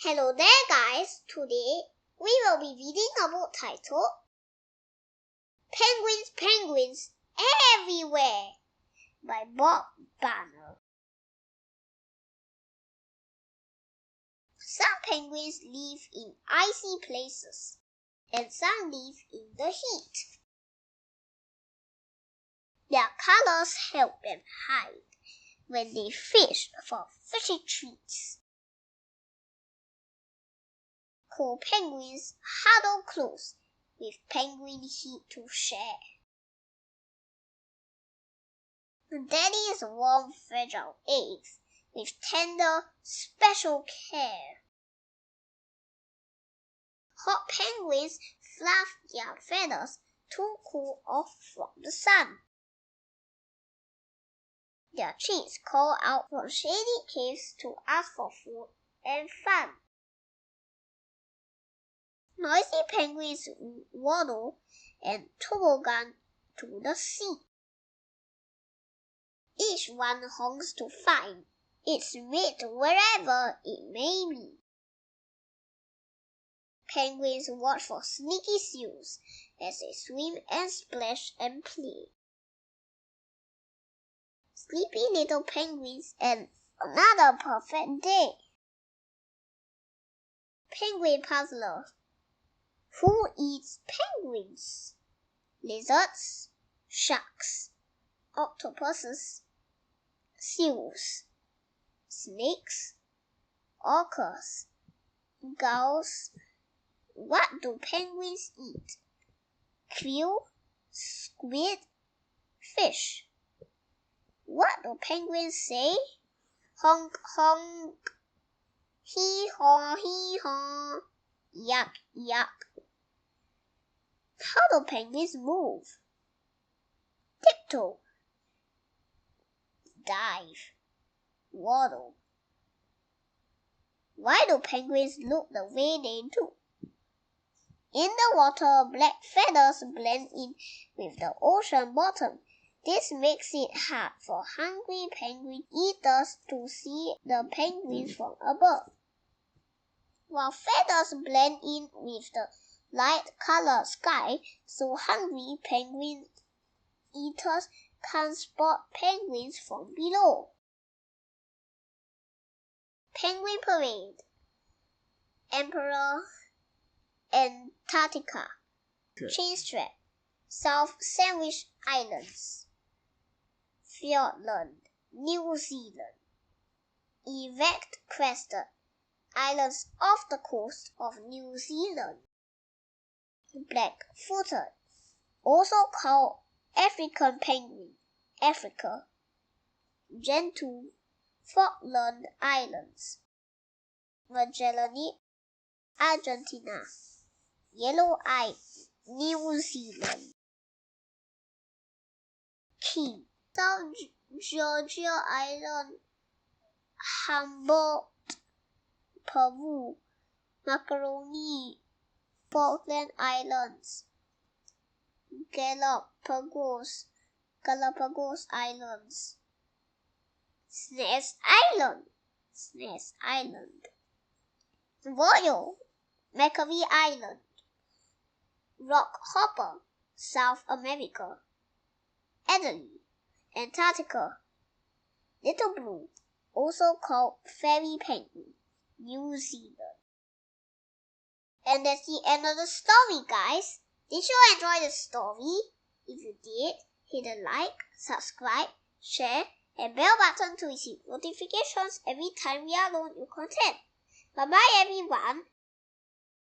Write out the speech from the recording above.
Hello there guys, today we will be reading a book titled Penguins, Penguins Everywhere by Bob Banner. Some penguins live in icy places and some live in the heat. Their colors help them hide when they fish for fishy treats. Cool penguins huddle close with penguin heat to share. Daddy's warm, fragile eggs with tender, special care. Hot penguins fluff their feathers to cool off from the sun. Their chicks call out from shady caves to ask for food and fun. Noisy penguins waddle and toboggan to the sea. Each one honks to find its mate wherever it may be. Penguins watch for sneaky seals as they swim and splash and play. Sleepy little penguins and another perfect day. Penguin puzzler. Who eats penguins? Lizards, sharks, octopuses, seals, snakes, orcas, gulls. What do penguins eat? Krill, squid, fish. What do penguins say? Honk, honk, hee-haw, hee-haw, yuck, yuck. How do penguins move? Tiptoe, dive, waddle. Why do penguins look the way they do? In the water, black feathers blend in with the ocean bottom. This makes it hard for hungry penguin eaters to see the penguins from above. While feathers blend in with the light-colored sky, so hungry penguin eaters can't spot penguins from below. Penguin Parade. Emperor, Antarctica. Chinstrap, South Sandwich Islands. Fiordland, New Zealand. Erect crested, islands off the coast of New Zealand. Black-footed, also called African penguin, Africa. Gentoo, Falkland Islands. Magellanic, Argentina. Yellow-eyed, New Zealand. King, South Georgia Island. Humboldt, Peru. Macaroni, Falkland Islands. Galapagos Islands. Snares Island. Royal, Macquarie Island. Rockhopper, South America. Adderley, Antarctica. Little Blue, also called fairy penguin, New Zealand. And that's the end of the story, guys. Did you enjoy the story? If you did, hit a like, subscribe, share, and bell button to receive notifications every time we upload new content. Bye bye everyone.